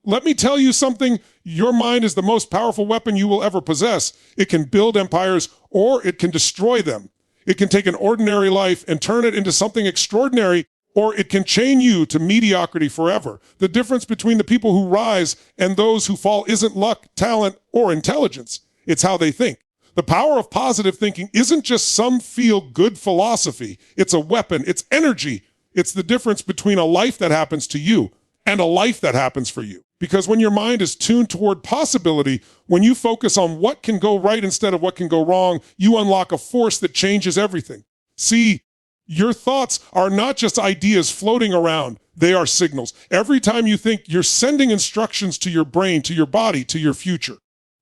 Let me tell you something. Your mind is the most powerful weapon you will ever possess. It can build empires or it can destroy them. It can take an ordinary life and turn it into something extraordinary, or it can chain you to mediocrity forever. The difference between the people who rise and those who fall isn't luck, talent, or intelligence. It's how they think. The power of positive thinking isn't just some feel-good philosophy. It's a weapon. It's energy. It's the difference between a life that happens to you and a life that happens for you. Because when your mind is tuned toward possibility, when you focus on what can go right instead of what can go wrong, you unlock a force that changes everything. See, your thoughts are not just ideas floating around. They are signals. Every time you think, you're sending instructions to your brain, to your body, to your future.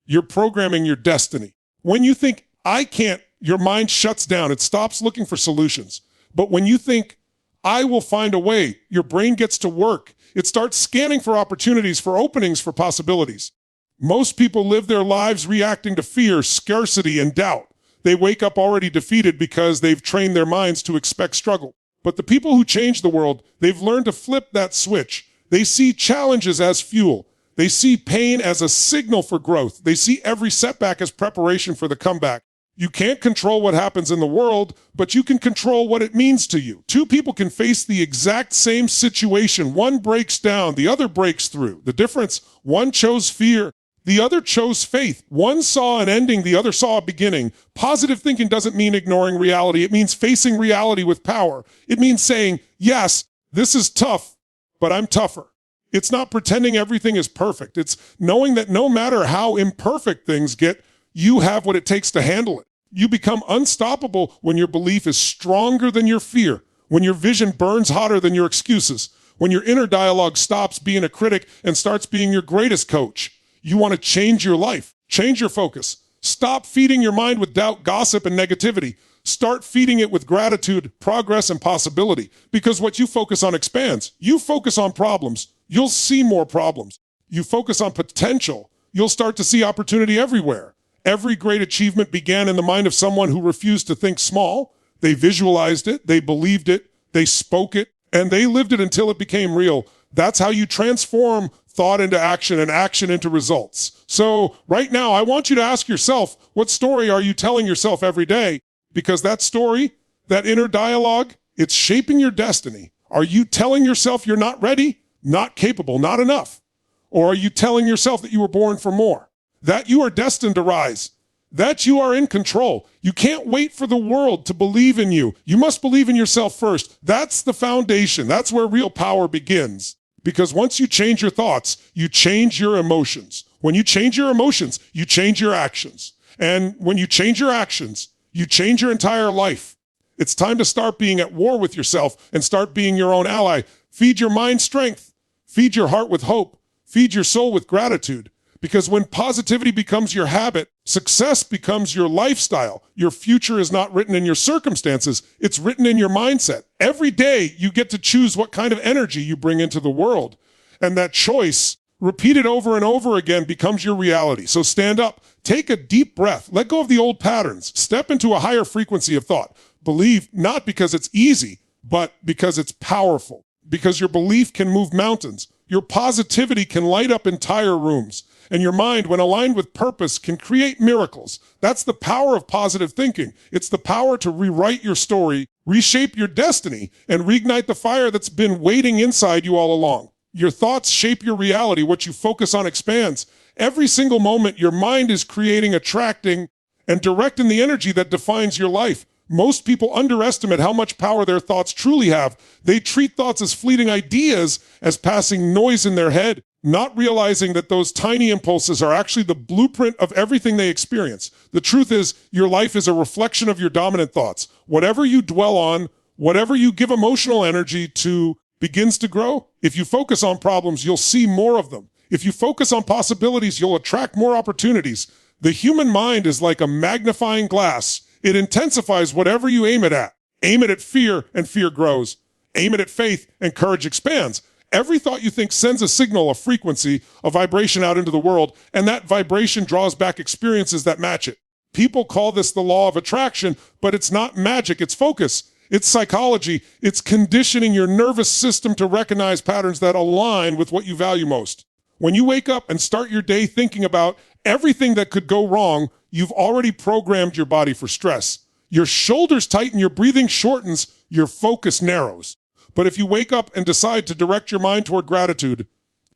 You're programming your destiny. When you think, I can't, your mind shuts down. It stops looking for solutions. But when you think, I will find a way, your brain gets to work. It starts scanning for opportunities, for openings, for possibilities. Most people live their lives reacting to fear, scarcity, and doubt. They wake up already defeated because they've trained their minds to expect struggle. But the people who change the world, they've learned to flip that switch. They see challenges as fuel. They see pain as a signal for growth. They see every setback as preparation for the comeback. You can't control what happens in the world, but you can control what it means to you. Two people can face the exact same situation. One breaks down, the other breaks through. The difference, one chose fear, the other chose faith. One saw an ending, the other saw a beginning. Positive thinking doesn't mean ignoring reality. It means facing reality with power. It means saying, yes, this is tough, but I'm tougher. It's not pretending everything is perfect. It's knowing that no matter how imperfect things get, you have what it takes to handle it. You become unstoppable when your belief is stronger than your fear, when your vision burns hotter than your excuses, when your inner dialogue stops being a critic and starts being your greatest coach. You want to change your life, change your focus. Stop feeding your mind with doubt, gossip, and negativity. Start feeding it with gratitude, progress, and possibility, because what you focus on expands. You focus on problems, you'll see more problems. You focus on potential, you'll start to see opportunity everywhere. Every great achievement began in the mind of someone who refused to think small. They visualized it, they believed it, they spoke it, and they lived it until it became real. That's how you transform thought into action and action into results. So right now, I want you to ask yourself, what story are you telling yourself every day? Because that story, that inner dialogue, it's shaping your destiny. Are you telling yourself you're not ready, not capable, not enough? Or are you telling yourself that you were born for more? That you are destined to rise, that you are in control. You can't wait for the world to believe in you. You must believe in yourself first. That's the foundation. That's where real power begins. Because once you change your thoughts, you change your emotions. When you change your emotions, you change your actions. And when you change your actions, you change your entire life. It's time to start being at war with yourself and start being your own ally. Feed your mind strength. Feed your heart with hope. Feed your soul with gratitude. Because when positivity becomes your habit, success becomes your lifestyle. Your future is not written in your circumstances, it's written in your mindset. Every day you get to choose what kind of energy you bring into the world. And that choice, repeated over and over again, becomes your reality. So stand up, take a deep breath, let go of the old patterns, step into a higher frequency of thought. Believe not because it's easy, but because it's powerful. Because your belief can move mountains. Your positivity can light up entire rooms. And your mind, when aligned with purpose, can create miracles. That's the power of positive thinking. It's the power to rewrite your story, reshape your destiny, and reignite the fire that's been waiting inside you all along. Your thoughts shape your reality. What you focus on expands. Every single moment, your mind is creating, attracting, and directing the energy that defines your life. Most people underestimate how much power their thoughts truly have. They treat thoughts as fleeting ideas, as passing noise in their head, not realizing that those tiny impulses are actually the blueprint of everything they experience. The truth is, your life is a reflection of your dominant thoughts. Whatever you dwell on, whatever you give emotional energy to, begins to grow. If you focus on problems, you'll see more of them. If you focus on possibilities, you'll attract more opportunities. The human mind is like a magnifying glass. It intensifies whatever you aim it at. Aim it at fear, and fear grows. Aim it at faith, and courage expands. Every thought you think sends a signal, a frequency, a vibration out into the world, and that vibration draws back experiences that match it. People call this the law of attraction, but it's not magic, it's focus. It's psychology. It's conditioning your nervous system to recognize patterns that align with what you value most. When you wake up and start your day thinking about everything that could go wrong, you've already programmed your body for stress. Your shoulders tighten, your breathing shortens, your focus narrows. But if you wake up and decide to direct your mind toward gratitude,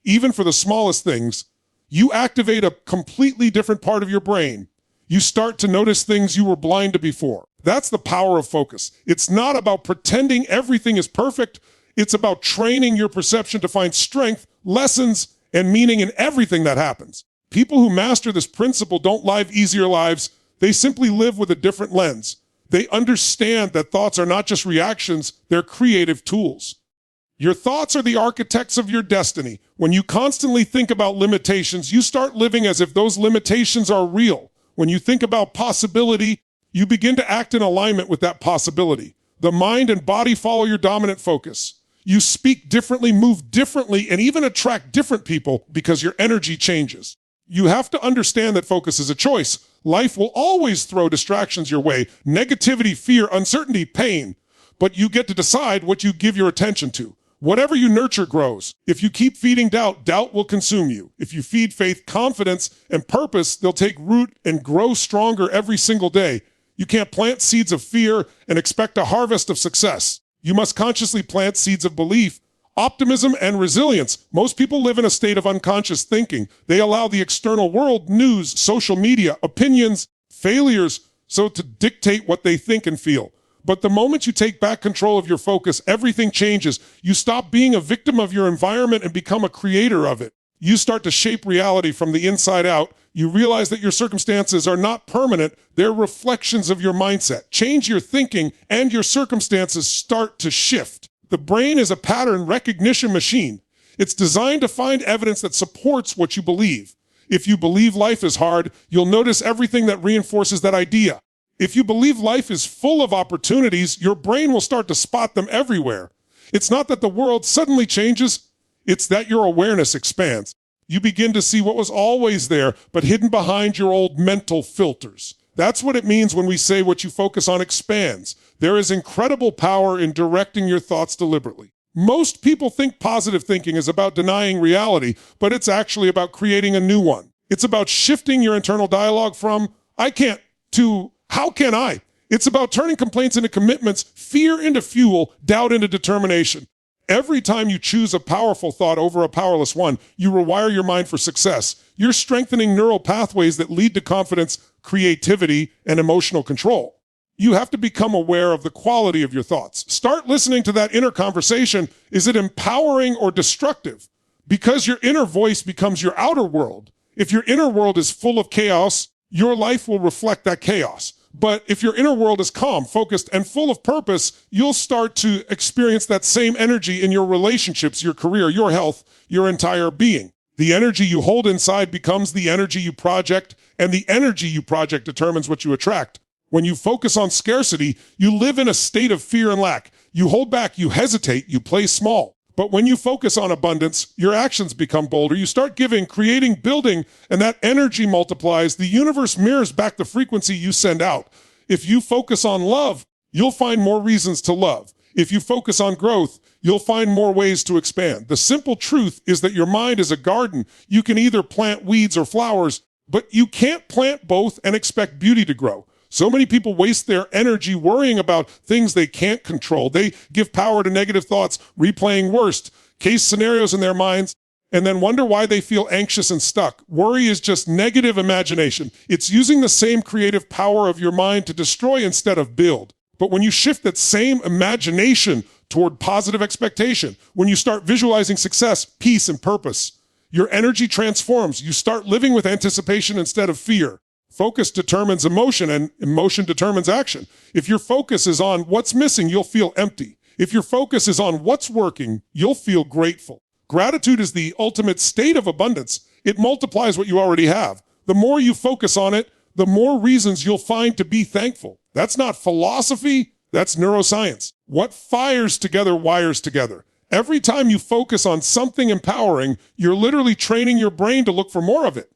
even for the smallest things, you activate a completely different part of your brain. You start to notice things you were blind to before. That's the power of focus. It's not about pretending everything is perfect. It's about training your perception to find strength, lessons, and meaning in everything that happens. People who master this principle don't live easier lives. They simply live with a different lens. They understand that thoughts are not just reactions, they're creative tools. Your thoughts are the architects of your destiny. When you constantly think about limitations, you start living as if those limitations are real. When you think about possibility, you begin to act in alignment with that possibility. The mind and body follow your dominant focus. You speak differently, move differently, and even attract different people because your energy changes. You have to understand that focus is a choice. Life will always throw distractions your way, negativity, fear, uncertainty, pain. But you get to decide what you give your attention to. Whatever you nurture grows. If you keep feeding doubt, doubt will consume you. If you feed faith, confidence, and purpose, they'll take root and grow stronger every single day. You can't plant seeds of fear and expect a harvest of success. You must consciously plant seeds of belief, optimism, and resilience. Most people live in a state of unconscious thinking. They allow the external world, news, social media, opinions, failures, so to dictate what they think and feel. But the moment you take back control of your focus, everything changes. You stop being a victim of your environment and become a creator of it. You start to shape reality from the inside out. You realize that your circumstances are not permanent. They're reflections of your mindset. Change your thinking and your circumstances start to shift. The brain is a pattern recognition machine. It's designed to find evidence that supports what you believe. If you believe life is hard, you'll notice everything that reinforces that idea. If you believe life is full of opportunities, your brain will start to spot them everywhere. It's not that the world suddenly changes, it's that your awareness expands. You begin to see what was always there, but hidden behind your old mental filters. That's what it means when we say what you focus on expands. There is incredible power in directing your thoughts deliberately. Most people think positive thinking is about denying reality, but it's actually about creating a new one. It's about shifting your internal dialogue from, I can't, to, how can I? It's about turning complaints into commitments, fear into fuel, doubt into determination. Every time you choose a powerful thought over a powerless one, you rewire your mind for success. You're strengthening neural pathways that lead to confidence, creativity, and emotional control. You have to become aware of the quality of your thoughts. Start listening to that inner conversation. Is it empowering or destructive? Because your inner voice becomes your outer world. If your inner world is full of chaos, your life will reflect that chaos. But if your inner world is calm, focused, and full of purpose, you'll start to experience that same energy in your relationships, your career, your health, your entire being. The energy you hold inside becomes the energy you project, and the energy you project determines what you attract. When you focus on scarcity, you live in a state of fear and lack. You hold back, you hesitate, you play small. But when you focus on abundance, your actions become bolder. You start giving, creating, building, and that energy multiplies. The universe mirrors back the frequency you send out. If you focus on love, you'll find more reasons to love. If you focus on growth, you'll find more ways to expand. The simple truth is that your mind is a garden. You can either plant weeds or flowers, but you can't plant both and expect beauty to grow. So many people waste their energy worrying about things they can't control. They give power to negative thoughts, replaying worst case scenarios in their minds, and then wonder why they feel anxious and stuck. Worry is just negative imagination. It's using the same creative power of your mind to destroy instead of build. But when you shift that same imagination toward positive expectation, when you start visualizing success, peace, and purpose, your energy transforms. You start living with anticipation instead of fear. Focus determines emotion, and emotion determines action. If your focus is on what's missing, you'll feel empty. If your focus is on what's working, you'll feel grateful. Gratitude is the ultimate state of abundance. It multiplies what you already have. The more you focus on it, the more reasons you'll find to be thankful. That's not philosophy, that's neuroscience. What fires together wires together. Every time you focus on something empowering, you're literally training your brain to look for more of it.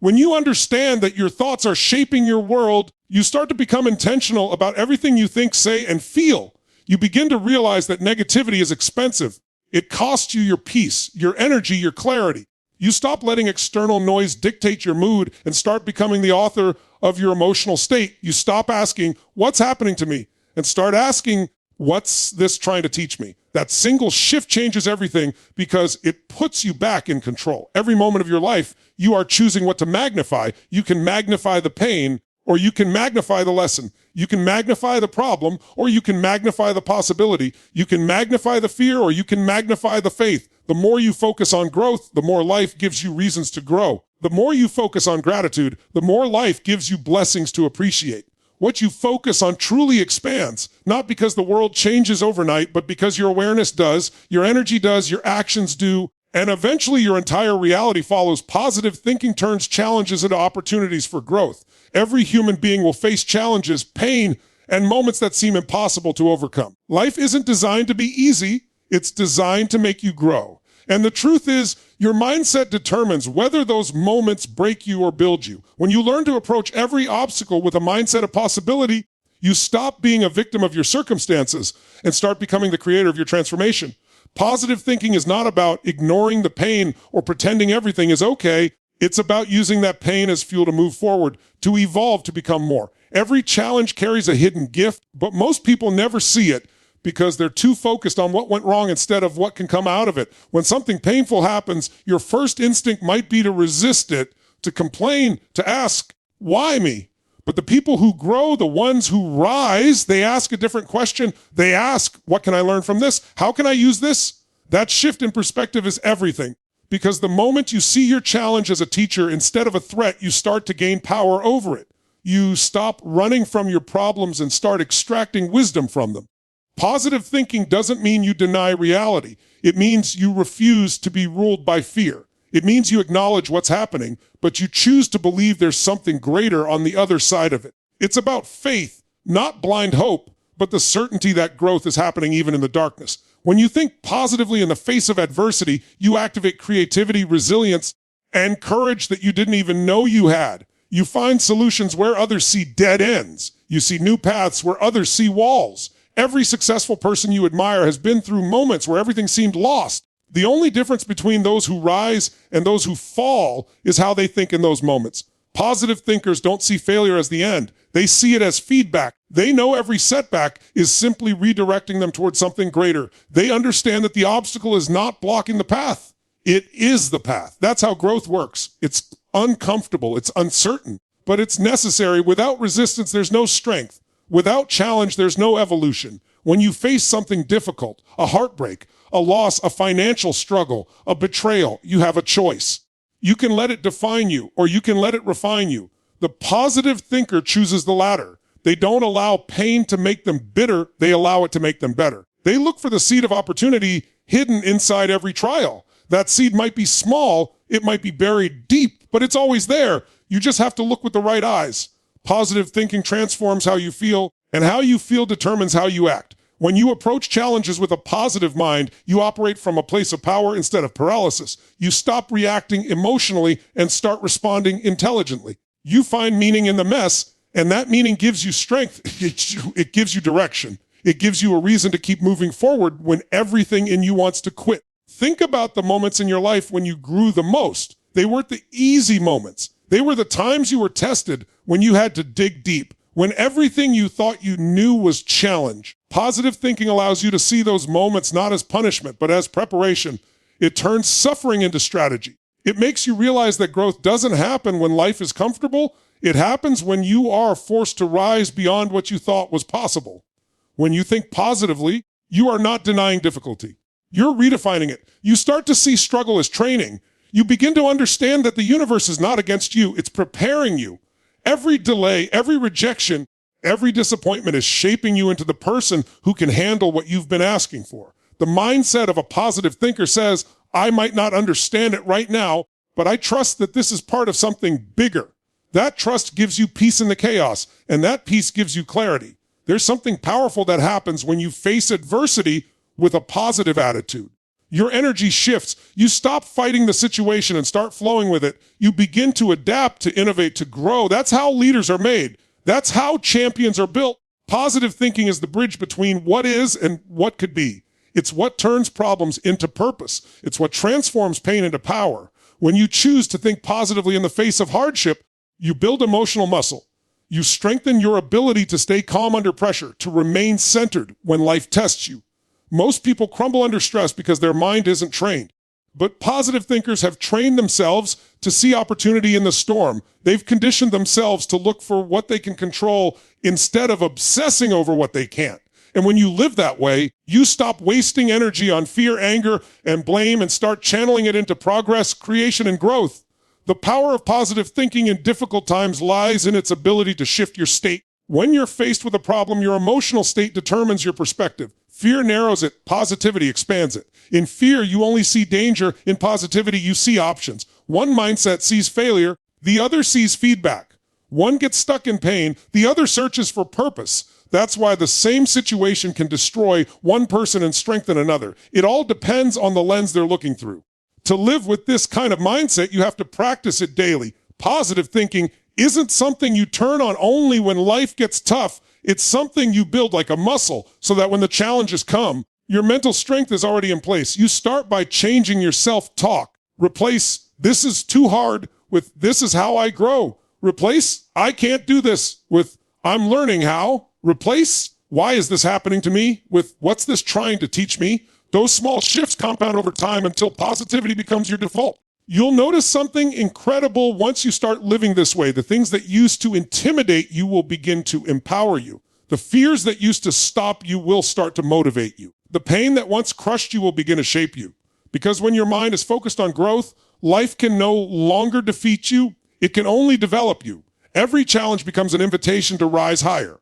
When you understand that your thoughts are shaping your world, you start to become intentional about everything you think, say, and feel. You begin to realize that negativity is expensive. It costs you your peace, your energy, your clarity. You stop letting external noise dictate your mood and start becoming the author of your emotional state. You stop asking, what's happening to me? And start asking, what's this trying to teach me? That single shift changes everything because it puts you back in control. Every moment of your life, you are choosing what to magnify. You can magnify the pain, or you can magnify the lesson. You can magnify the problem, or you can magnify the possibility. You can magnify the fear, or you can magnify the faith. The more you focus on growth, the more life gives you reasons to grow. The more you focus on gratitude, the more life gives you blessings to appreciate. What you focus on truly expands, not because the world changes overnight, but because your awareness does, your energy does, your actions do, and eventually your entire reality follows. Positive thinking turns challenges into opportunities for growth. Every human being will face challenges, pain, and moments that seem impossible to overcome. Life isn't designed to be easy. It's designed to make you grow. And the truth is, your mindset determines whether those moments break you or build you. When you learn to approach every obstacle with a mindset of possibility, you stop being a victim of your circumstances and start becoming the creator of your transformation. Positive thinking is not about ignoring the pain or pretending everything is okay. It's about using that pain as fuel to move forward, to evolve, to become more. Every challenge carries a hidden gift, but most people never see it because they're too focused on what went wrong instead of what can come out of it. When something painful happens, your first instinct might be to resist it, to complain, to ask, why me? But the people who grow, the ones who rise, they ask a different question. They ask, what can I learn from this? How can I use this? That shift in perspective is everything. Because the moment you see your challenge as a teacher instead of a threat, you start to gain power over it. You stop running from your problems and start extracting wisdom from them. Positive thinking doesn't mean you deny reality. It means you refuse to be ruled by fear. It means you acknowledge what's happening, but you choose to believe there's something greater on the other side of it. It's about faith, not blind hope, but the certainty that growth is happening even in the darkness. When you think positively in the face of adversity, you activate creativity, resilience, and courage that you didn't even know you had. You find solutions where others see dead ends. You see new paths where others see walls. Every successful person you admire has been through moments where everything seemed lost. The only difference between those who rise and those who fall is how they think in those moments. Positive thinkers don't see failure as the end. They see it as feedback. They know every setback is simply redirecting them towards something greater. They understand that the obstacle is not blocking the path. It is the path. That's how growth works. It's uncomfortable. It's uncertain, but it's necessary. Without resistance, there's no strength. Without challenge, there's no evolution. When you face something difficult, a heartbreak, a loss, a financial struggle, a betrayal, you have a choice. You can let it define you, or you can let it refine you. The positive thinker chooses the latter. They don't allow pain to make them bitter. They allow it to make them better. They look for the seed of opportunity hidden inside every trial. That seed might be small. It might be buried deep, but it's always there. You just have to look with the right eyes. Positive thinking transforms how you feel, and how you feel determines how you act. When you approach challenges with a positive mind, you operate from a place of power instead of paralysis. You stop reacting emotionally and start responding intelligently. You find meaning in the mess, and that meaning gives you strength. It gives you direction. It gives you a reason to keep moving forward when everything in you wants to quit. Think about the moments in your life when you grew the most. They weren't the easy moments. They were the times you were tested, when you had to dig deep, when everything you thought you knew was challenge. Positive thinking allows you to see those moments not as punishment, but as preparation. It turns suffering into strategy. It makes you realize that growth doesn't happen when life is comfortable. It happens when you are forced to rise beyond what you thought was possible. When you think positively, you are not denying difficulty. You're redefining it. You start to see struggle as training. You begin to understand that the universe is not against you. It's preparing you. Every delay, every rejection, every disappointment is shaping you into the person who can handle what you've been asking for. The mindset of a positive thinker says, I might not understand it right now, but I trust that this is part of something bigger. That trust gives you peace in the chaos, and that peace gives you clarity. There's something powerful that happens when you face adversity with a positive attitude. Your energy shifts. You stop fighting the situation and start flowing with it. You begin to adapt, to innovate, to grow. That's how leaders are made. That's how champions are built. Positive thinking is the bridge between what is and what could be. It's what turns problems into purpose. It's what transforms pain into power. When you choose to think positively in the face of hardship, you build emotional muscle. You strengthen your ability to stay calm under pressure, to remain centered when life tests you. Most people crumble under stress because their mind isn't trained. But positive thinkers have trained themselves to see opportunity in the storm. They've conditioned themselves to look for what they can control instead of obsessing over what they can't. And when you live that way, you stop wasting energy on fear, anger, and blame and start channeling it into progress, creation, and growth. The power of positive thinking in difficult times lies in its ability to shift your state. When you're faced with a problem, your emotional state determines your perspective. Fear narrows it, positivity expands it. In fear, you only see danger. In positivity, you see options. One mindset sees failure, the other sees feedback. One gets stuck in pain, the other searches for purpose. That's why the same situation can destroy one person and strengthen another. It all depends on the lens they're looking through. To live with this kind of mindset, you have to practice it daily. Positive thinking isn't something you turn on only when life gets tough. It's something you build like a muscle so that when the challenges come, your mental strength is already in place. You start by changing your self-talk. Replace "this is too hard" with "this is how I grow." Replace "I can't do this" with "I'm learning how." Replace "why is this happening to me" with "what's this trying to teach me?" Those small shifts compound over time until positivity becomes your default. You'll notice something incredible once you start living this way. The things that used to intimidate you will begin to empower you. The fears that used to stop you will start to motivate you. The pain that once crushed you will begin to shape you. Because when your mind is focused on growth, life can no longer defeat you. It can only develop you. Every challenge becomes an invitation to rise higher.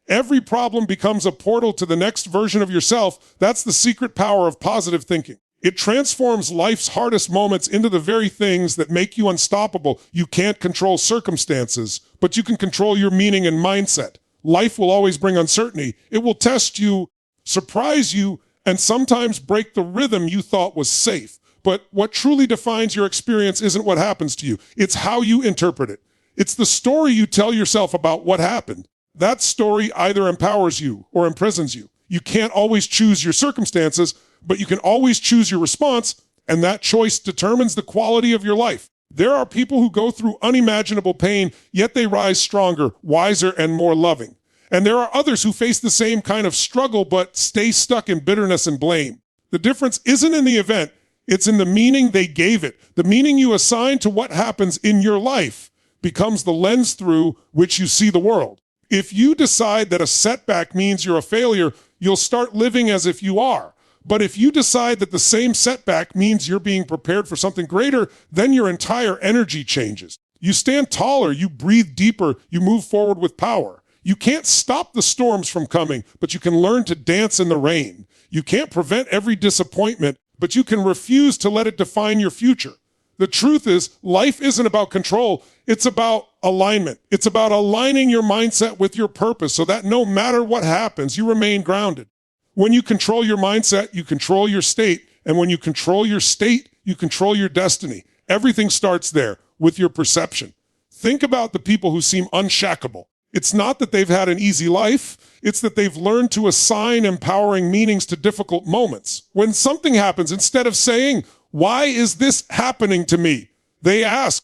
Every problem becomes a portal to the next version of yourself. That's the secret power of positive thinking. It transforms life's hardest moments into the very things that make you unstoppable. You can't control circumstances, but you can control your meaning and mindset. Life will always bring uncertainty. It will test you, surprise you, and sometimes break the rhythm you thought was safe. But what truly defines your experience isn't what happens to you. It's how you interpret it. It's the story you tell yourself about what happened. That story either empowers you or imprisons you. You can't always choose your circumstances, but you can always choose your response, and that choice determines the quality of your life. There are people who go through unimaginable pain, yet they rise stronger, wiser, and more loving. And there are others who face the same kind of struggle, but stay stuck in bitterness and blame. The difference isn't in the event, it's in the meaning they gave it. The meaning you assign to what happens in your life becomes the lens through which you see the world. If you decide that a setback means you're a failure, you'll start living as if you are. But if you decide that the same setback means you're being prepared for something greater, then your entire energy changes. You stand taller, you breathe deeper, you move forward with power. You can't stop the storms from coming, but you can learn to dance in the rain. You can't prevent every disappointment, but you can refuse to let it define your future. The truth is, life isn't about control, it's about alignment. It's about aligning your mindset with your purpose so that no matter what happens, you remain grounded. When you control your mindset, you control your state. And when you control your state, you control your destiny. Everything starts there, with your perception. Think about the people who seem unshackable. It's not that they've had an easy life. It's that they've learned to assign empowering meanings to difficult moments. When something happens, instead of saying, "Why is this happening to me?" they ask,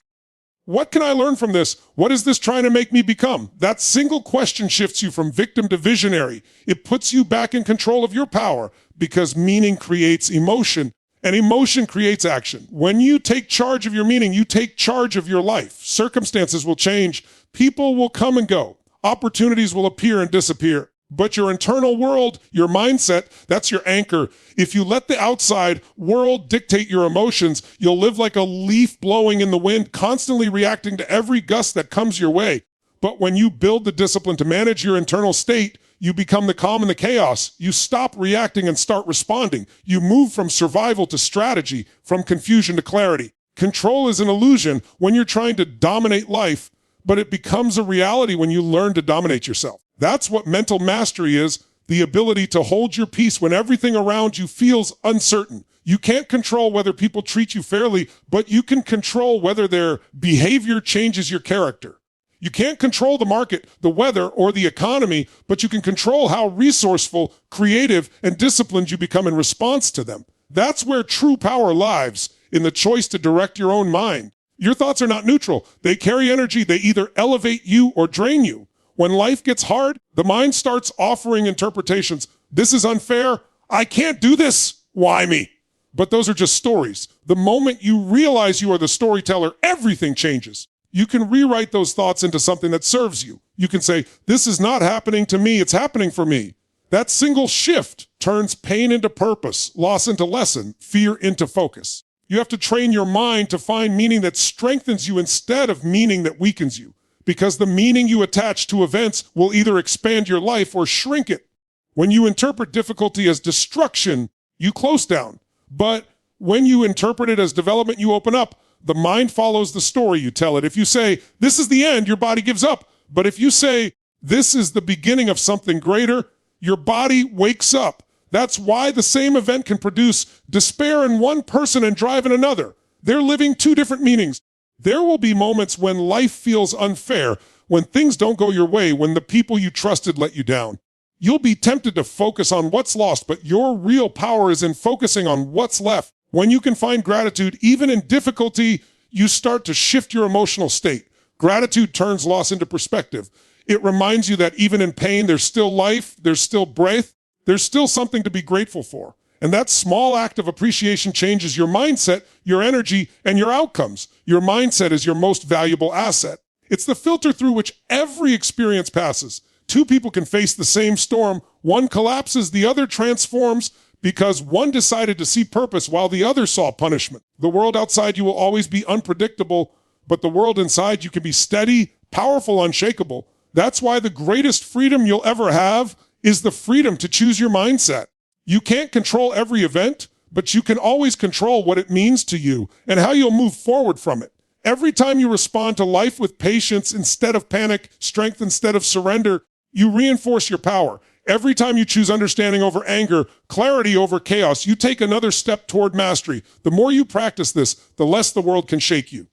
"What can I learn from this? What is this trying to make me become?" That single question shifts you from victim to visionary. It puts you back in control of your power because meaning creates emotion and emotion creates action. When you take charge of your meaning, you take charge of your life. Circumstances will change. People will come and go. Opportunities will appear and disappear. But your internal world, your mindset, that's your anchor. If you let the outside world dictate your emotions, you'll live like a leaf blowing in the wind, constantly reacting to every gust that comes your way. But when you build the discipline to manage your internal state, you become the calm in the chaos. You stop reacting and start responding. You move from survival to strategy, from confusion to clarity. Control is an illusion when you're trying to dominate life, but it becomes a reality when you learn to dominate yourself. That's what mental mastery is, the ability to hold your peace when everything around you feels uncertain. You can't control whether people treat you fairly, but you can control whether their behavior changes your character. You can't control the market, the weather, or the economy, but you can control how resourceful, creative, and disciplined you become in response to them. That's where true power lies. in the choice to direct your own mind. Your thoughts are not neutral. They carry energy. They either elevate you or drain you. When life gets hard, the mind starts offering interpretations. This is unfair. I can't do this. Why me? But those are just stories. The moment you realize you are the storyteller, everything changes. You can rewrite those thoughts into something that serves you. You can say, this is not happening to me, it's happening for me. That single shift turns pain into purpose, loss into lesson, fear into focus. You have to train your mind to find meaning that strengthens you instead of meaning that weakens you, because the meaning you attach to events will either expand your life or shrink it. When you interpret difficulty as destruction, you close down. But when you interpret it as development, you open up. The mind follows the story you tell it. If you say, this is the end, your body gives up. But if you say, this is the beginning of something greater, your body wakes up. That's why the same event can produce despair in one person and drive in another. They're living two different meanings. There will be moments when life feels unfair, when things don't go your way, when the people you trusted let you down. You'll be tempted to focus on what's lost, but your real power is in focusing on what's left. When you can find gratitude, even in difficulty, you start to shift your emotional state. Gratitude turns loss into perspective. It reminds you that even in pain, there's still life, there's still breath, there's still something to be grateful for. And that small act of appreciation changes your mindset, your energy, and your outcomes. Your mindset is your most valuable asset. It's the filter through which every experience passes. Two people can face the same storm. One collapses, the other transforms, because one decided to see purpose while the other saw punishment. The world outside you will always be unpredictable, but the world inside you can be steady, powerful, unshakable. That's why the greatest freedom you'll ever have is the freedom to choose your mindset. You can't control every event, but you can always control what it means to you and how you'll move forward from it. Every time you respond to life with patience instead of panic, strength instead of surrender, you reinforce your power. Every time you choose understanding over anger, clarity over chaos, you take another step toward mastery. The more you practice this, the less the world can shake you.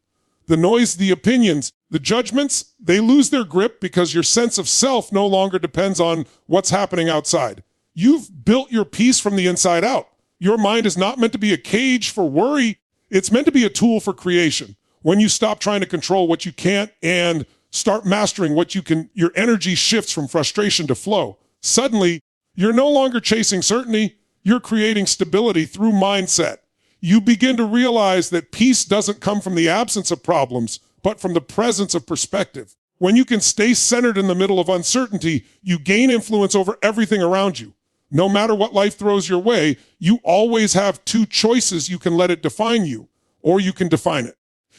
The noise, the opinions, the judgments, they lose their grip because your sense of self no longer depends on what's happening outside. You've built your peace from the inside out. Your mind is not meant to be a cage for worry. It's meant to be a tool for creation. When you stop trying to control what you can't and start mastering what you can, your energy shifts from frustration to flow. Suddenly, you're no longer chasing certainty. You're creating stability through mindset. You begin to realize that peace doesn't come from the absence of problems, but from the presence of perspective. When you can stay centered in the middle of uncertainty, you gain influence over everything around you. No matter what life throws your way, you always have two choices. You can let it define you, or you can define it.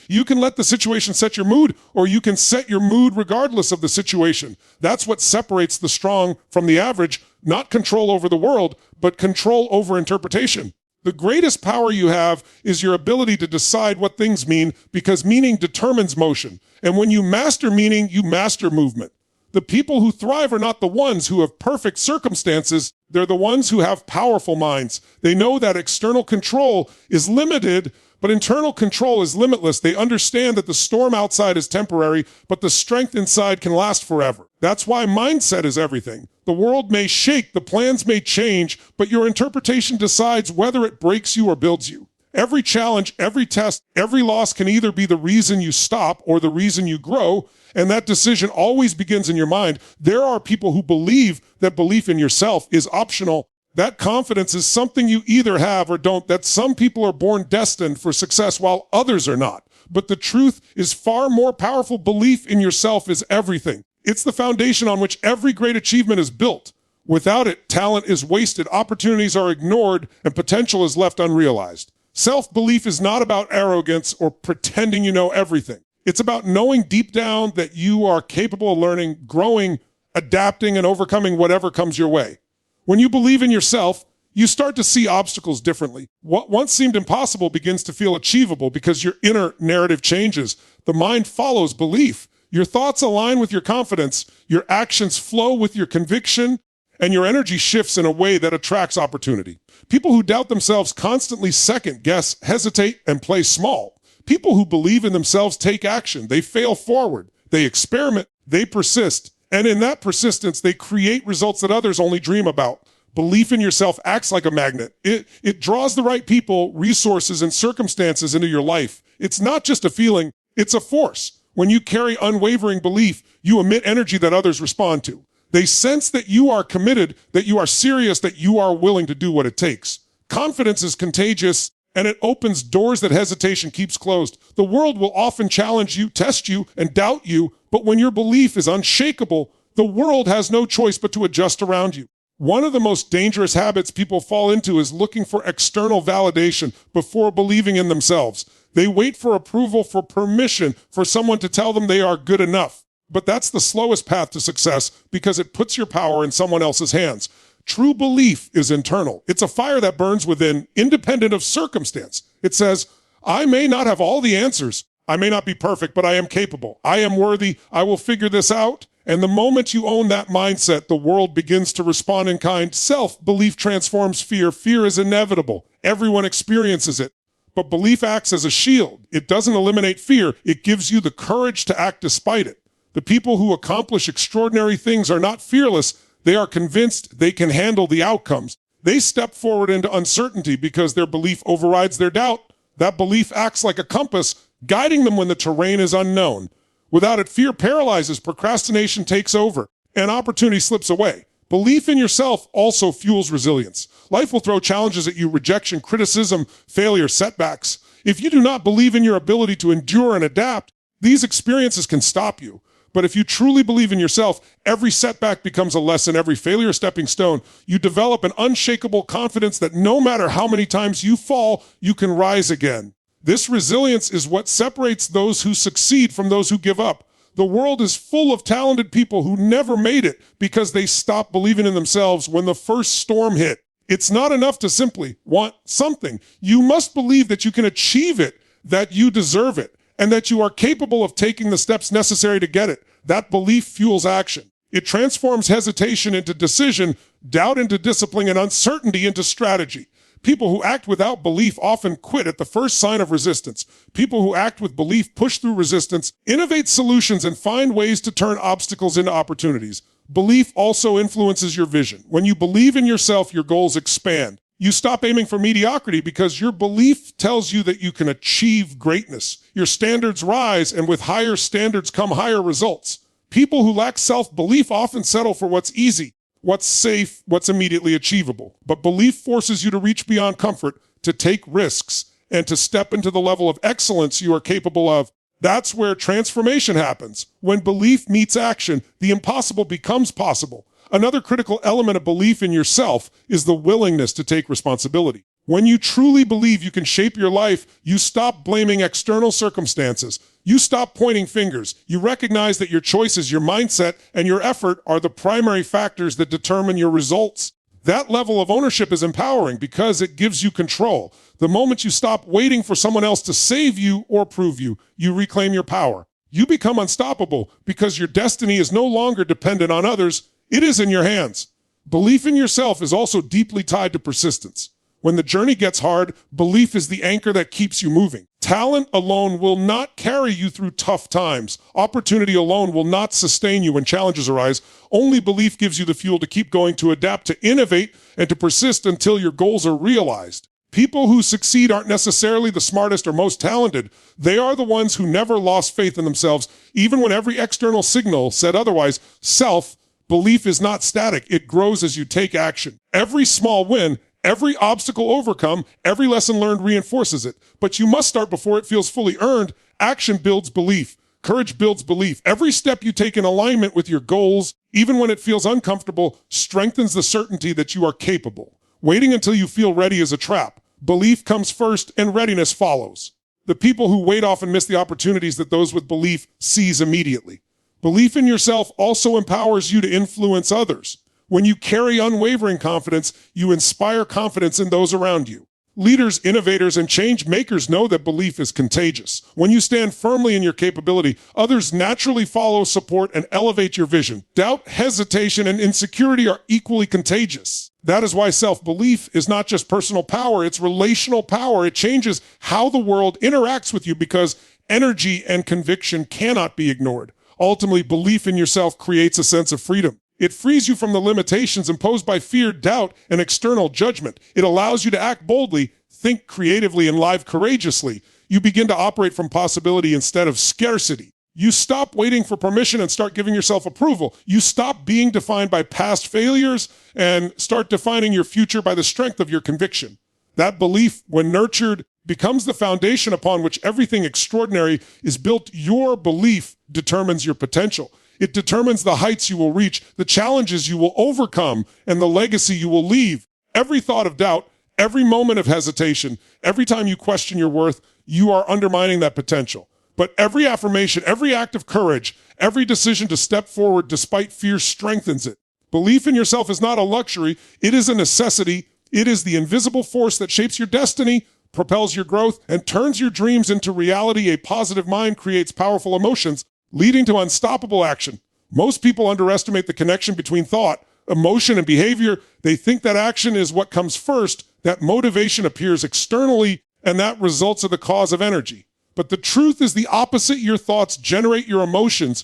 You can let the situation set your mood, or you can set your mood regardless of the situation. That's what separates the strong from the average, not control over the world, but control over interpretation. The greatest power you have is your ability to decide what things mean, because meaning determines motion. And when you master meaning, you master movement. The people who thrive are not the ones who have perfect circumstances. They're the ones who have powerful minds. They know that external control is limited, but internal control is limitless. They understand that the storm outside is temporary, but the strength inside can last forever. That's why mindset is everything. The world may shake, the plans may change, but your interpretation decides whether it breaks you or builds you. Every challenge, every test, every loss can either be the reason you stop or the reason you grow, and that decision always begins in your mind. There are people who believe that belief in yourself is optional. That confidence is something you either have or don't, that some people are born destined for success while others are not. But the truth is far more powerful. Belief in yourself is everything. It's the foundation on which every great achievement is built. Without it, talent is wasted, opportunities are ignored, and potential is left unrealized. Self-belief is not about arrogance or pretending you know everything. It's about knowing deep down that you are capable of learning, growing, adapting, and overcoming whatever comes your way. When you believe in yourself, you start to see obstacles differently. What once seemed impossible begins to feel achievable because your inner narrative changes. The mind follows belief. Your thoughts align with your confidence, your actions flow with your conviction, and your energy shifts in a way that attracts opportunity. People who doubt themselves constantly second guess, hesitate, and play small. People who believe in themselves take action. They fail forward. They experiment. They persist. And in that persistence, they create results that others only dream about. Belief in yourself acts like a magnet. It draws the right people, resources, and circumstances into your life. It's not just a feeling, it's a force. When you carry unwavering belief, you emit energy that others respond to. They sense that you are committed, that you are serious, that you are willing to do what it takes. Confidence is contagious, and it opens doors that hesitation keeps closed. The world will often challenge you, test you, and doubt you, but when your belief is unshakable, the world has no choice but to adjust around you. One of the most dangerous habits people fall into is looking for external validation before believing in themselves. They wait for approval, for permission, for someone to tell them they are good enough. But that's the slowest path to success because it puts your power in someone else's hands. True belief is internal. It's a fire that burns within, independent of circumstance. It says, I may not have all the answers. I may not be perfect, but I am capable. I am worthy. I will figure this out. And the moment you own that mindset, the world begins to respond in kind. Self-belief transforms fear. Fear is inevitable. Everyone experiences it. But belief acts as a shield. It doesn't eliminate fear. It gives you the courage to act despite it. The people who accomplish extraordinary things are not fearless. They are convinced they can handle the outcomes. They step forward into uncertainty because their belief overrides their doubt. That belief acts like a compass, guiding them when the terrain is unknown. Without it, fear paralyzes, procrastination takes over, and opportunity slips away. Belief in yourself also fuels resilience. Life will throw challenges at you, rejection, criticism, failure, setbacks. If you do not believe in your ability to endure and adapt, these experiences can stop you. But if you truly believe in yourself, every setback becomes a lesson, every failure a stepping stone. You develop an unshakable confidence that no matter how many times you fall, you can rise again. This resilience is what separates those who succeed from those who give up. The world is full of talented people who never made it because they stopped believing in themselves when the first storm hit. It's not enough to simply want something. You must believe that you can achieve it, that you deserve it, and that you are capable of taking the steps necessary to get it. That belief fuels action. It transforms hesitation into decision, doubt into discipline, and uncertainty into strategy. People who act without belief often quit at the first sign of resistance. People who act with belief push through resistance, innovate solutions, and find ways to turn obstacles into opportunities. Belief also influences your vision. When you believe in yourself, your goals expand. You stop aiming for mediocrity because your belief tells you that you can achieve greatness. Your standards rise, and with higher standards come higher results. People who lack self-belief often settle for what's easy, what's safe, what's immediately achievable. But belief forces you to reach beyond comfort, to take risks, and to step into the level of excellence you are capable of. That's where transformation happens. When belief meets action, the impossible becomes possible. Another critical element of belief in yourself is the willingness to take responsibility. When you truly believe you can shape your life, you stop blaming external circumstances. You stop pointing fingers. You recognize that your choices, your mindset, and your effort are the primary factors that determine your results. That level of ownership is empowering because it gives you control. The moment you stop waiting for someone else to save you or prove you, you reclaim your power. You become unstoppable because your destiny is no longer dependent on others. It is in your hands. Belief in yourself is also deeply tied to persistence. When the journey gets hard, belief is the anchor that keeps you moving. Talent alone will not carry you through tough times. Opportunity alone will not sustain you when challenges arise. Only belief gives you the fuel to keep going, to adapt, to innovate, and to persist until your goals are realized. People who succeed aren't necessarily the smartest or most talented. They are the ones who never lost faith in themselves, even when every external signal said otherwise. Self-belief is not static. It grows as you take action. Every small win, every obstacle overcome, every lesson learned reinforces it. But you must start before it feels fully earned. Action builds belief. Courage builds belief. Every step you take in alignment with your goals, even when it feels uncomfortable, strengthens the certainty that you are capable. Waiting until you feel ready is a trap. Belief comes first and readiness follows. The people who wait often miss the opportunities that those with belief seize immediately. Belief in yourself also empowers you to influence others. When you carry unwavering confidence, you inspire confidence in those around you. Leaders, innovators, and change makers know that belief is contagious. When you stand firmly in your capability, others naturally follow, support, and elevate your vision. Doubt, hesitation, and insecurity are equally contagious. That is why self-belief is not just personal power, it's relational power. It changes how the world interacts with you because energy and conviction cannot be ignored. Ultimately, belief in yourself creates a sense of freedom. It frees you from the limitations imposed by fear, doubt, and external judgment. It allows you to act boldly, think creatively, and live courageously. You begin to operate from possibility instead of scarcity. You stop waiting for permission and start giving yourself approval. You stop being defined by past failures and start defining your future by the strength of your conviction. That belief, when nurtured, becomes the foundation upon which everything extraordinary is built. Your belief determines your potential. It determines the heights you will reach, the challenges you will overcome, and the legacy you will leave. Every thought of doubt, every moment of hesitation, every time you question your worth, you are undermining that potential. But every affirmation, every act of courage, every decision to step forward despite fear strengthens it. Belief in yourself is not a luxury. It is a necessity. It is the invisible force that shapes your destiny, propels your growth, and turns your dreams into reality. A positive mind creates powerful emotions, leading to unstoppable action. Most people underestimate the connection between thought, emotion, and behavior. They think that action is what comes first, that motivation appears externally, and that results in the cause of energy. But the truth is the opposite. Your thoughts generate your emotions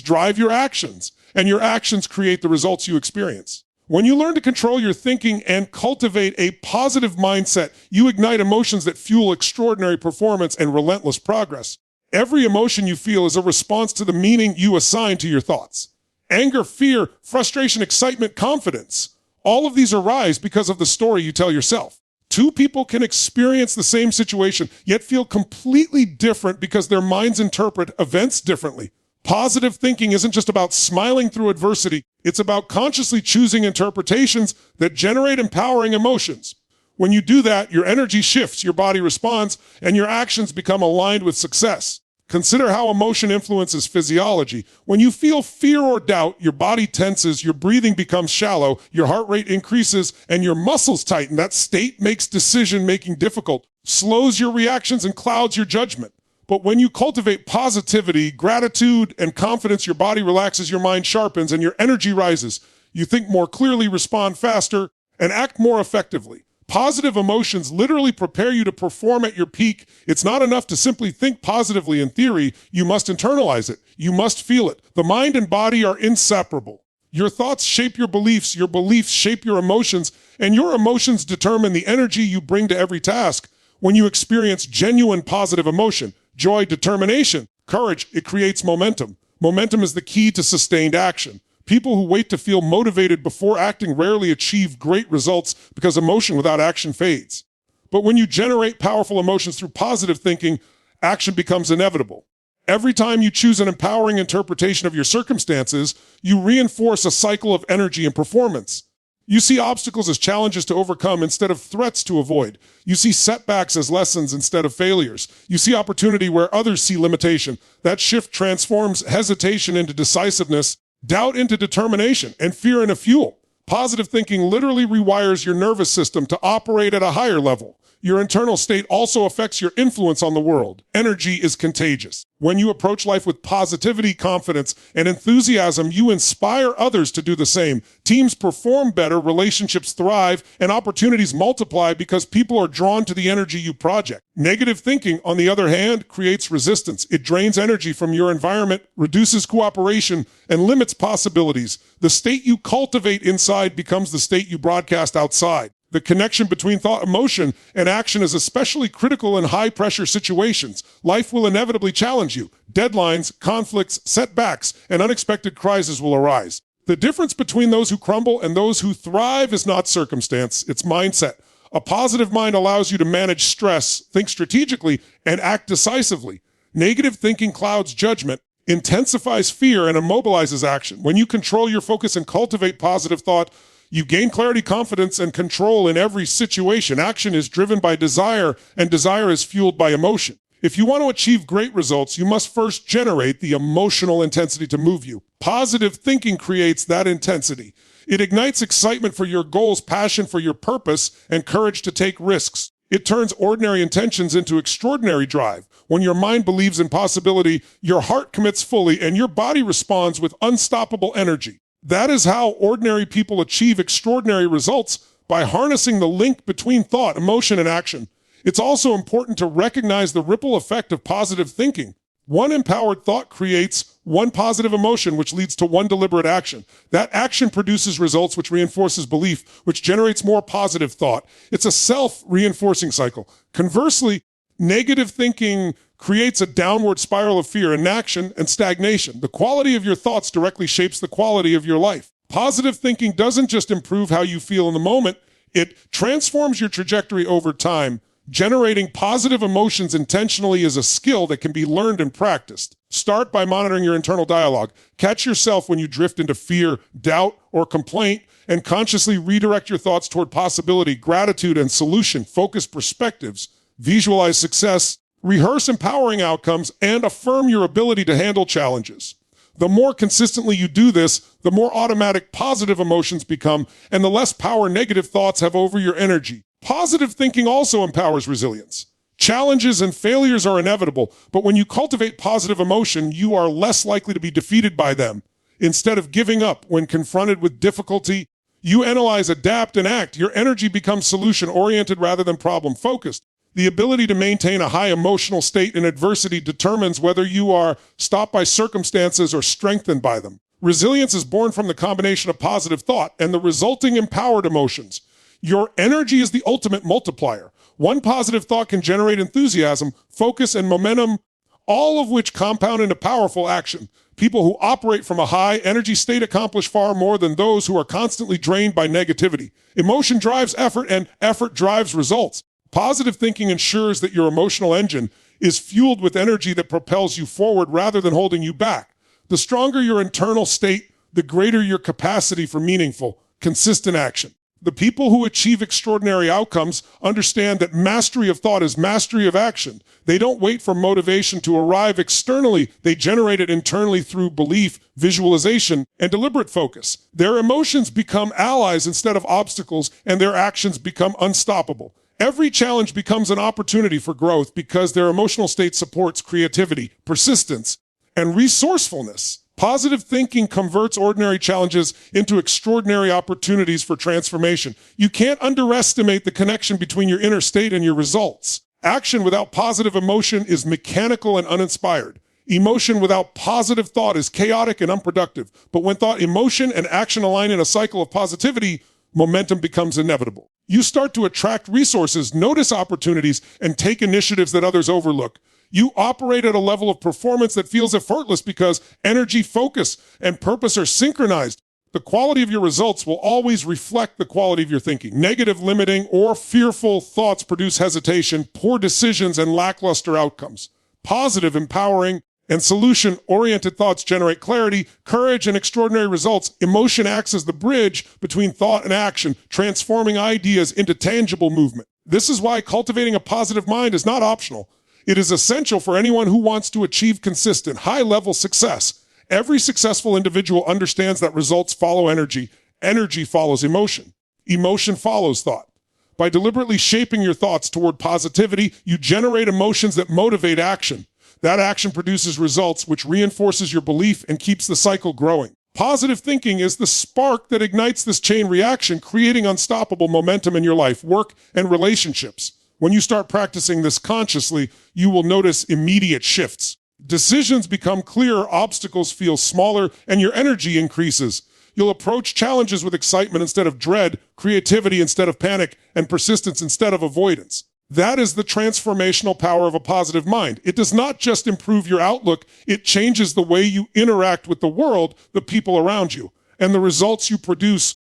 drive your actions, and your actions create the results you experience. When you learn to control your thinking and cultivate a positive mindset, you ignite emotions that fuel extraordinary performance and relentless progress. Every emotion you feel is a response to the meaning you assign to your thoughts. Anger, fear, frustration, excitement, confidence. All of these arise because of the story you tell yourself. Two people can experience the same situation, yet feel completely different because their minds interpret events differently. Positive thinking isn't just about smiling through adversity. It's about consciously choosing interpretations that generate empowering emotions. When you do that, your energy shifts, your body responds, and your actions become aligned with success. Consider how emotion influences physiology. When you feel fear or doubt, your body tenses, your breathing becomes shallow, your heart rate increases, and your muscles tighten. That state makes decision-making difficult, slows your reactions, and clouds your judgment. But when you cultivate positivity, gratitude, and confidence, your body relaxes, your mind sharpens, and your energy rises. You think more clearly, respond faster, and act more effectively. Positive emotions literally prepare you to perform at your peak. It's not enough to simply think positively in theory. You must internalize it. You must feel it. The mind and body are inseparable. Your thoughts shape your beliefs shape your emotions, and your emotions determine the energy you bring to every task. When you experience genuine positive emotion, joy, determination, courage, it creates momentum. Momentum is the key to sustained action. People who wait to feel motivated before acting rarely achieve great results because emotion without action fades. But when you generate powerful emotions through positive thinking, action becomes inevitable. Every time you choose an empowering interpretation of your circumstances, you reinforce a cycle of energy and performance. You see obstacles as challenges to overcome instead of threats to avoid. You see setbacks as lessons instead of failures. You see opportunity where others see limitation. That shift transforms hesitation into decisiveness, doubt into determination, and fear into fuel. Positive thinking literally rewires your nervous system to operate at a higher level. Your internal state also affects your influence on the world. Energy is contagious. When you approach life with positivity, confidence, and enthusiasm, you inspire others to do the same. Teams perform better, relationships thrive, and opportunities multiply because people are drawn to the energy you project. Negative thinking, on the other hand, creates resistance. It drains energy from your environment, reduces cooperation, and limits possibilities. The state you cultivate inside becomes the state you broadcast outside. The connection between thought, emotion, and action is especially critical in high-pressure situations. Life will inevitably challenge you. Deadlines, conflicts, setbacks, and unexpected crises will arise. The difference between those who crumble and those who thrive is not circumstance, it's mindset. A positive mind allows you to manage stress, think strategically, and act decisively. Negative thinking clouds judgment, intensifies fear, and immobilizes action. When you control your focus and cultivate positive thought, you gain clarity, confidence, and control in every situation. Action is driven by desire, and desire is fueled by emotion. If you want to achieve great results, you must first generate the emotional intensity to move you. Positive thinking creates that intensity. It ignites excitement for your goals, passion for your purpose, and courage to take risks. It turns ordinary intentions into extraordinary drive. When your mind believes in possibility, your heart commits fully, and your body responds with unstoppable energy. That is how ordinary people achieve extraordinary results, by harnessing the link between thought, emotion, and action. It's also important to recognize the ripple effect of positive thinking. One empowered thought creates one positive emotion, which leads to one deliberate action. That action produces results, which reinforces belief, which generates more positive thought. It's a self-reinforcing cycle. Conversely, negative thinking creates a downward spiral of fear, inaction, and stagnation. The quality of your thoughts directly shapes the quality of your life. Positive thinking doesn't just improve how you feel in the moment, it transforms your trajectory over time. Generating positive emotions intentionally is a skill that can be learned and practiced. Start by monitoring your internal dialogue. Catch yourself when you drift into fear, doubt, or complaint, and consciously redirect your thoughts toward possibility, gratitude, and solution-focused perspectives. Visualize success, rehearse empowering outcomes, and affirm your ability to handle challenges. The more consistently you do this, the more automatic positive emotions become, and the less power negative thoughts have over your energy. Positive thinking also empowers resilience. Challenges and failures are inevitable, but when you cultivate positive emotion, you are less likely to be defeated by them. Instead of giving up when confronted with difficulty, you analyze, adapt, and act. Your energy becomes solution-oriented rather than problem-focused. The ability to maintain a high emotional state in adversity determines whether you are stopped by circumstances or strengthened by them. Resilience is born from the combination of positive thought and the resulting empowered emotions. Your energy is the ultimate multiplier. One positive thought can generate enthusiasm, focus, and momentum, all of which compound into powerful action. People who operate from a high energy state accomplish far more than those who are constantly drained by negativity. Emotion drives effort, and effort drives results. Positive thinking ensures that your emotional engine is fueled with energy that propels you forward rather than holding you back. The stronger your internal state, the greater your capacity for meaningful, consistent action. The people who achieve extraordinary outcomes understand that mastery of thought is mastery of action. They don't wait for motivation to arrive externally. They generate it internally through belief, visualization, and deliberate focus. Their emotions become allies instead of obstacles, and their actions become unstoppable. Every challenge becomes an opportunity for growth because their emotional state supports creativity, persistence, and resourcefulness. Positive thinking converts ordinary challenges into extraordinary opportunities for transformation. You can't underestimate the connection between your inner state and your results. Action without positive emotion is mechanical and uninspired. Emotion without positive thought is chaotic and unproductive. But when thought, emotion, and action align in a cycle of positivity, momentum becomes inevitable. You start to attract resources, notice opportunities, and take initiatives that others overlook. You operate at a level of performance that feels effortless because energy, focus, and purpose are synchronized. The quality of your results will always reflect the quality of your thinking. Negative, limiting, or fearful thoughts produce hesitation, poor decisions, and lackluster outcomes. Positive, empowering, and solution-oriented thoughts generate clarity, courage, and extraordinary results. Emotion acts as the bridge between thought and action, transforming ideas into tangible movement. This is why cultivating a positive mind is not optional. It is essential for anyone who wants to achieve consistent, high-level success. Every successful individual understands that results follow energy. Energy follows emotion. Emotion follows thought. By deliberately shaping your thoughts toward positivity, you generate emotions that motivate action. That action produces results which reinforces your belief and keeps the cycle growing. Positive thinking is the spark that ignites this chain reaction, creating unstoppable momentum in your life, work, and relationships. When you start practicing this consciously, you will notice immediate shifts. Decisions become clearer, obstacles feel smaller, and your energy increases. You'll approach challenges with excitement instead of dread, creativity instead of panic, and persistence instead of avoidance. That is the transformational power of a positive mind. It does not just improve your outlook, it changes the way you interact with the world, the people around you, and the results you produce